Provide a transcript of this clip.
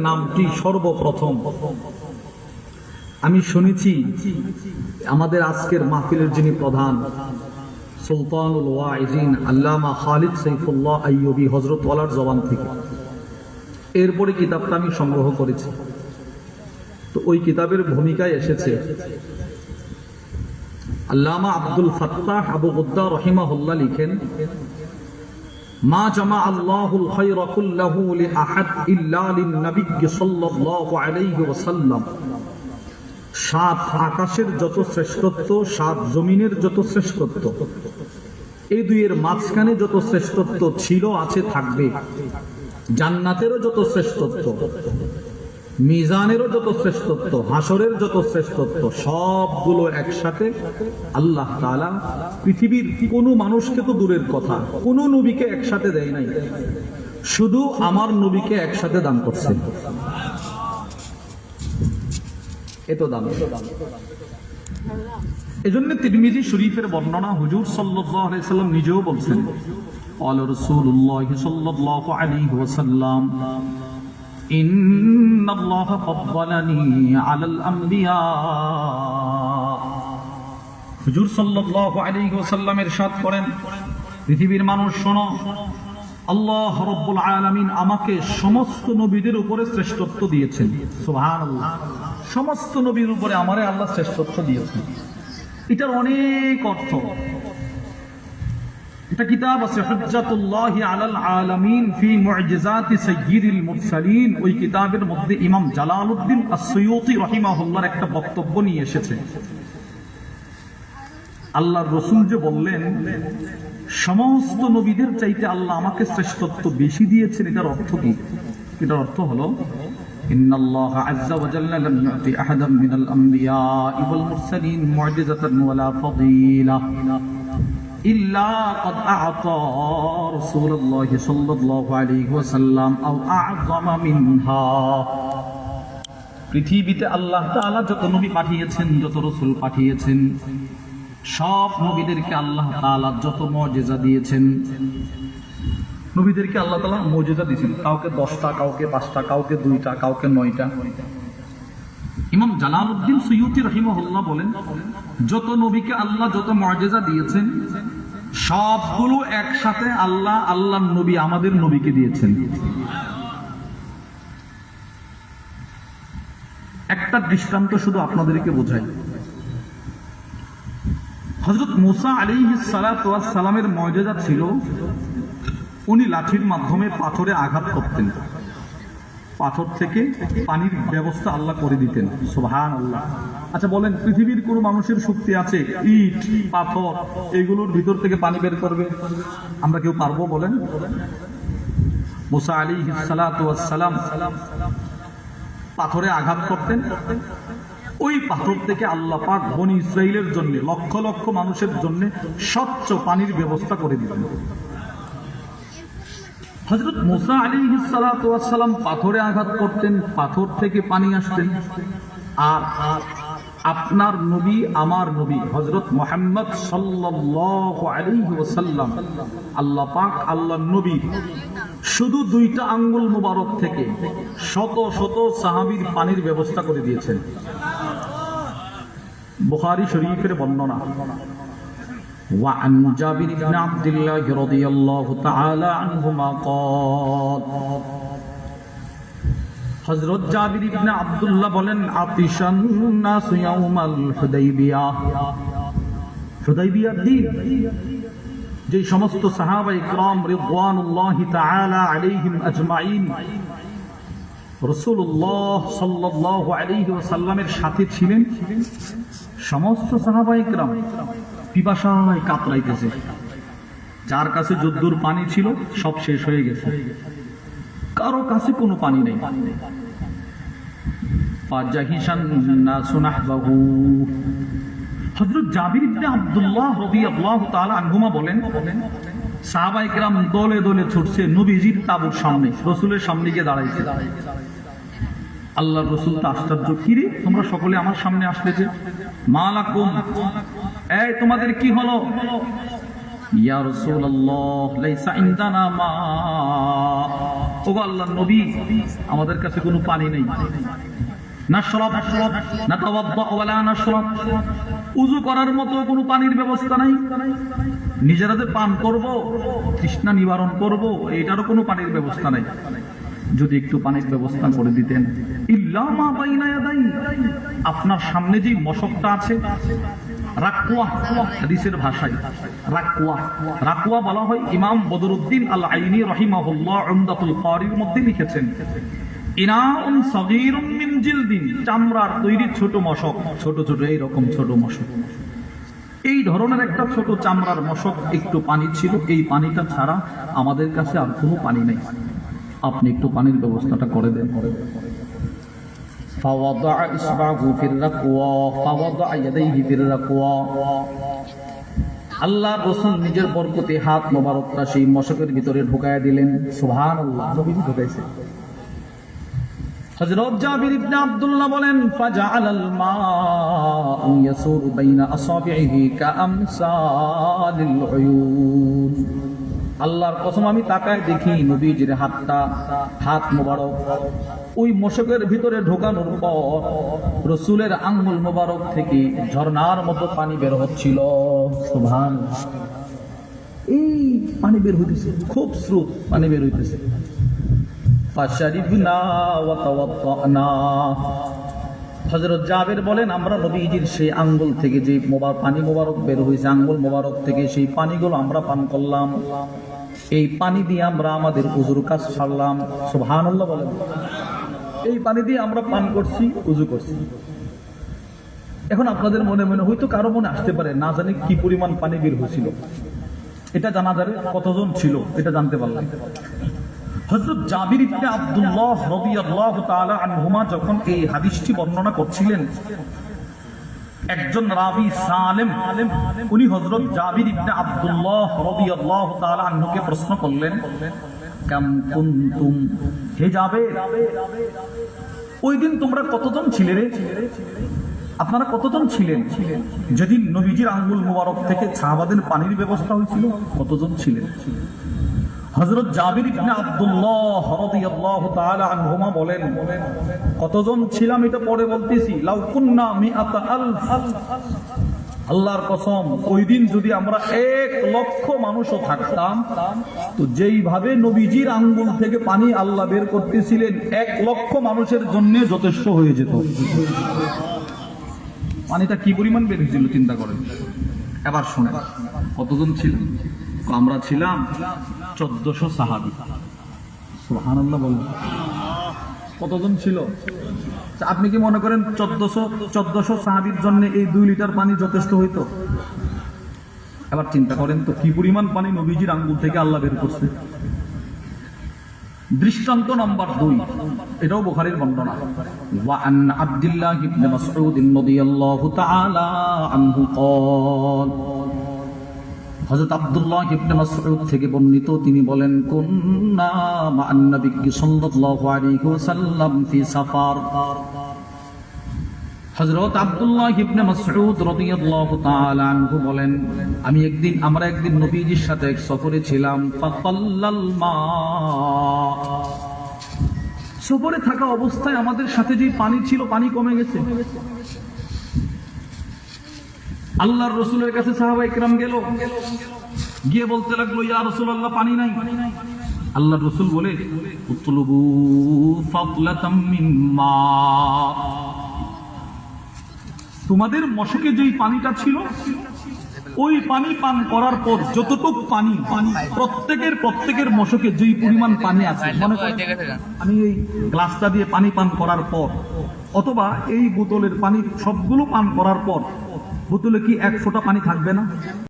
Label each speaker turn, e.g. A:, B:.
A: নামটি সর্বপ্রথম আমি শুনেছি আমাদের আজকের মাহফিলের যিনি প্রধান সুলতানুল ওয়াইজিন আল্লামা খালিদ সাইফুল্লাহ আইয়ুবী হযরত ওয়ালার জবান থেকে। এরপরে কিতাবটা আমি সংগ্রহ করেছি। তো ওই কিতাবের ভূমিকায় এসেছে আল্লামা আব্দুল ফাত্তাহ আবু গুদ্দা রাহিমাহুল্লাহ লিখেন, মা জামা আল্লাহুল খায়রা কুল্লাহু লিআহাদ ইল্লা লিন-নবী সাল্লাল্লাহু আলাইহি ওয়াসাল্লাম। সাত আকাশের যত শ্রেষ্ঠত্ব, সাত জমিনের যত শ্রেষ্ঠত্ব, এই দুইয়ের মাঝখানে যত শ্রেষ্ঠত্ব ছিল, আছে, থাকবে, জান্নাতেরও যত শ্রেষ্ঠত্ব, মিজানেরও যত শ্রেষ্ঠত্ব, হাসরের যত শ্রেষ্ঠত্ব, সবগুলো একসাথে আল্লাহ তাআলা পৃথিবীর কোনো মানুষকে তো দূরের কথা, কোনো নবীকে একসাথে দেয় নাই, শুধু আমার নবীকে একসাথে দান করছেন। এত দাম। এজন্য তিরমিজি শরীফের বর্ণনা, হুজুর সাল্লাল্লাহু আলাইহি সাল্লাম নিজেও বলছেন, ক্বালা রাসূলুল্লাহ সাল্লাল্লাহু আলাইহি ওয়াসাল্লাম, ইন্নাল্লাহা ফাদ্দালানি আলাল আমবিয়া। হুজুর সাল্লাল্লাহু আলাইহি ওয়াসাল্লাম ইরশাদ করেন, পৃথিবীর মানুষ শোনো, আল্লাহ রাব্বুল আলামিন আমাকে সমস্ত নবীদের উপরে শ্রেষ্ঠত্ব দিয়েছেন। সুবহানাল্লাহ। সমস্ত নবীর উপরে আমারে আল্লাহ শ্রেষ্ঠত্ব দিয়েছেন। এটার অনেক অর্থ। এটা কিতাব আছে হুজ্জাতুল্লাহি আলাল আলামিন ফি মুজিজাতি সাইয়্যিদিল মুরসালিন। ওই কিতাবের মধ্যে ইমাম জালালউদ্দিন আস-সুয়ুতি রাহিমাহুল্লাহর একটা বক্তব্য নিয়ে এসেছে। আল্লাহর রাসূল যে বললেন সমস্ত নবীদের চাইতে আল্লাহ আমাকে শ্রেষ্ঠত্ব বেশি দিয়েছেন, এটার অর্থ কি? এটার অর্থ হলো, ইন্নাল্লাহা আযযা ওয়া জাল্লা লাম ইউতি আহাদাম মিনাল আমবিয়া'i ওয়াল মুরসালিন মু'জিজাতান ওয়ালা ফাদিলা ইল্লা ক্বাদ আ'তা রাসূলুল্লাহি সাল্লাল্লাহু আলাইহি ওয়াসাল্লাম আও আ'যামা মিনহা। পৃথিবীতে আল্লাহ তাআলা যত নবী পাঠিয়েছেন, যত রাসূল পাঠিয়েছেন, সব নবীদেরকে আল্লাহ তাআলা যত মুজিজা দিয়েছেন, নবীদেরকে আল্লাহ তাআলা মুজিজা দিয়েছেন, কাউকে 10টা, কাউকে 5টা, কাউকে 2টা, কাউকে 9টা। ইমাম জালালউদ্দিন সুয়ুতি রাহিমাহুল্লাহ বলেন, যত নবীকে আল্লাহ যত মুজিজা দিয়েছেন, সবগুলো একসাথে আল্লাহ আল্লাহর নবী আমাদের নবীকে দিয়েছেন। একটা দৃষ্টান্ত শুধু আপনাদেরকে বোঝাই। হযরত মুসা আলাইহিস সালাতু ওয়াস সালামের মুজিজা ছিল, উনি লাঠির মাধ্যমে পাথরে আঘাত করতেন, পাথর থেকে পানির ব্যবস্থা আল্লাহ করে দিতেন। সুবহানাল্লাহ। আচ্ছা বলেন, পৃথিবীর কোন মানুষের শক্তি আছে ইট, পাথর এগুলোর ভিতর থেকে পানি বের করবে? আমরা কেউ পারবো বলেন? মুসা আলাইহিস সালাতু ওয়াস সালাম পাথরে আঘাত করতেন, ওই পাথর থেকে আল্লাহ পাক বনি ইসরাইলের জন্য, লক্ষ লক্ষ মানুষের জন্য স্বচ্ছ পানির ব্যবস্থা করে দিতেন। হযরত মুসা আলাইহিস সালাতু ওয়াস সালাম পাথরে আঘাত করতেন, পাথর থেকে পানি আসতেন। আর আপনার নবী, আমার নবী হযরত মুহাম্মদ সাল্লাল্লাহু আলাইহি ওয়াসাল্লাম, আল্লাহ পাক আল্লাহর নবী শুধু 2টা আঙ্গুল মুবারক থেকে শত শত সাহাবীর পানির ব্যবস্থা করে দিয়েছেন। বুখারী শরীফের বর্ণনা, وعن جابر بن عبد الله رضي الله تعالى عنهما قال, হযরত জাবির ইবনে আব্দুল্লাহ বলেন, আতিশান নাস ইয়াউমাল হুদাইবিয়াহ। হুদাইবিয়ার দিন যে সমস্ত সাহাবায়ে কিরাম রিদওয়ানুল্লাহি তাআলা আলাইহিম আজমাইন রাসূলুল্লাহ সাল্লাল্লাহু আলাইহি ওয়াসাল্লামের সাথে ছিলেন, সমস্ত সাহাবায়ে কিরাম পিপাসায় কাতরাইতেছে। যার কাছে যদ্দুর পানি ছিল সব শেষ হয়ে গেছে, কারো কাছে কোনো পানি নেই। হযরত জাবির ইবনে আব্দুল্লাহ রাদিয়াল্লাহু তাআলা আনহুমা বলেন, সাহাবায়ে কিরাম দলে দলে ছুটছে নবীজির তাঁবুর সামনে, রাসূলের সামনে গিয়ে দাঁড়াইছে। আল্লাহর রাসূল তো আশ্চর্য, কি রে তোমরা সকলে আমার সামনে আসলে যে? মালাকুম, এই তোমাদের কি হলো? ইয়া রাসূলুল্লাহ লাইসা ইনদানা মা, ওগো আল্লাহর নবী আমাদের কাছে কোনো পানি নেই। নাশরাব নাতাওয়াদ্দা ওয়ালা নাশরাব, ওযু করার মতো কোনো পানির ব্যবস্থা নাই, নিজেরা যে পান করব, তৃষ্ণা নিবারণ করব, এটারও কোনো পানির ব্যবস্থা নাই। যদি একটু পানির ব্যবস্থা করে দিতেন। ইল্লা মা বাইনা ইয়াদাই, আপনার সামনে যে মশকটা আছে, রাকওয়া, হাদিসের ভাষায় রাকওয়া, রাকওয়া বলা হয়। ইমাম বদরুদ্দিন আল আইনি রাহিমাহুল্লাহ উমদাতুল কারির মধ্যে লিখেছেন, ইনাউন সাগীরুম মিন জিলদিন, চামড়ার তৈরি ছোট মশক, ছোট ছোট এইরকম ছোট মশক, এই ধরনের একটা ছোট চামড়ার মশক, একটু পানি ছিল। এই পানিটা ছাড়া আমাদের কাছে আর কোনো পানি নেই, আপনি একটু পানির ব্যবস্থাটা করে দেন। ফাওয়াদা ইসবাহু ফির রাকওয়া ফাওয়াদা ইয়াদাইহি ফির রাকওয়া, আল্লাহর রাসূল নিজের বরকতে হাত মোবারকটা সেই মশকের ভিতরে ঢুকায়া দিলেন। সুবহানাল্লাহ, নবী ঢুকাইছে। হযরত জাবির ইবনে আব্দুল্লাহ বলেন, ফাজআলাল মাউ ইয়াসুরু বাইনা আসাবিহি কাআমসালিল উয়ুন, আল্লাহর কসম আমি তাকায় দেখি নবীজির হাত মোবারক ওই মশকের ভিতরে ঢোকানোর পর রাসূলের আঙ্গুল মোবারক থেকে ঝর্ণার মতো পানি বের হচ্ছিল। সুবহানাল্লাহ, এই পানি বের হইতেছে, খুব স্রোত পানি বের হইতেছে। ফাশারিবনা ওয়া তাওয়াত্তানা, হযরত জাবের বলেন, আমরা নবীজির সেই আঙ্গুল থেকে যে পানি মোবারক বের হয়েছে, আঙ্গুল মোবারক থেকে সেই পানিগুলো আমরা পান করলাম। এই পানি দিয়ে আমরা আমাদের ওযুর কাজ সারলাম। সুবহানাল্লাহ বলেন, এই পানি দিয়ে আমরা পান করছি, ওযু করছি। এখন আপনাদের মনে মনে হয়তো কারো মনে আসতে পারে, না জানি কি পরিমাণ পানি বের হয়েছিল, এটা জানা যাবে কতজন ছিল, এটা জানতে পারলাম। হযরত জাবির ইবনে আব্দুল্লাহ রাদিয়াল্লাহু তাআলা আনহুমা যখন এই হাদিসটি বর্ণনা করছিলেন, একজন রাবী সালেম উনি হযরত জাবির ইবনে আব্দুল্লাহ রাদিয়াল্লাহু তাআলা আনহুকে প্রশ্ন করলেন, কাম কুনতুম, হে জাবির ওই দিন তোমরা কতজন ছিলে রে, আপনারা কতজন ছিলেন যেদিন নবীজির আঙ্গুল মোবারক থেকে সাহাবাদের পানির ব্যবস্থা হয়েছিল, কতজন ছিলেন? হযরত জাবির ইবনে আব্দুল্লাহ রাদিয়াল্লাহু তাআলা আনহুমা বলেন, কতজন ছিলাম এটা পরে বলতেছি। লাউ কুন্না মিআতা আলফ, আল্লাহর কসম ওই দিন যদি আমরা 1,00,000 মানুষও থাকতাম, তো যেইভাবে নবীজির আঙ্গুল থেকে পানি আল্লাহ বের করতেছিলেন 1,00,000 মানুষের জন্য যথেষ্ট হয়ে যেত। পানিটা কি পরিমাণ বের হয়েছিল চিন্তা করেন। এবার শুনেন কতজন ছিলেন। আমরা ছিলাম 1400 সাহাবী। সুবহানাল্লাহ বলুন, কতজন ছিল? আপনি কি মনে করেন 1400 সাহাবীর জন্য এই 2 লিটার পানি যথেষ্ট হইতো? এবার চিন্তা করেন তো কি পরিমাণ পানি নবীজির আঙ্গুল থেকে আল্লাহ বের করছে। দৃষ্টান্ত নাম্বার 2, এটাও বুখারীর বর্ণনা। ওয়া আন আব্দুল্লাহ ইবনে মাসউদ রাদিয়াল্লাহু তাআলা আনহু قال, হযরত আব্দুল্লাহ ইবনে মাসউদ থেকে বর্ণিত, তিনি বলেন, কুন্না মা'আন নবী সাল্লাল্লাহু আলাইহি ওয়াসাল্লাম ফি সাফার। হযরত আব্দুল্লাহ ইবনে মাসউদ রাদিয়াল্লাহু তাআলা আনহু বলেন, আমরা একদিন নবীজির সাথে এক সফরে ছিলাম। ফাকাল্লাল মা, সফরে থাকা অবস্থায় আমাদের সাথে যে পানি ছিল, পানি কমে গেছে। আল্লাহর রাসূলের কাছে সাহাবায়ে কেরাম গেল, গিয়ে বলতে লাগলো, ইয়া রাসূলুল্লাহ পানি নাই। আল্লাহর রাসূল বলে, উতলুবু ফাদলাতাম মিম্মা, তোমাদের মশকে যেই পানিটা ছিল ওই পানি পান করার পর যতটুকু পানি প্রত্যেকের মশকে যেই পরিমাণ পানি আছে, মনে করেন আমি এই গ্লাসটা দিয়ে পানি পান করার পর অথবা এই বোতলের পানি সবগুলো পান করার পর বোতলে কি 1 ফোঁটা পানি থাকবে না?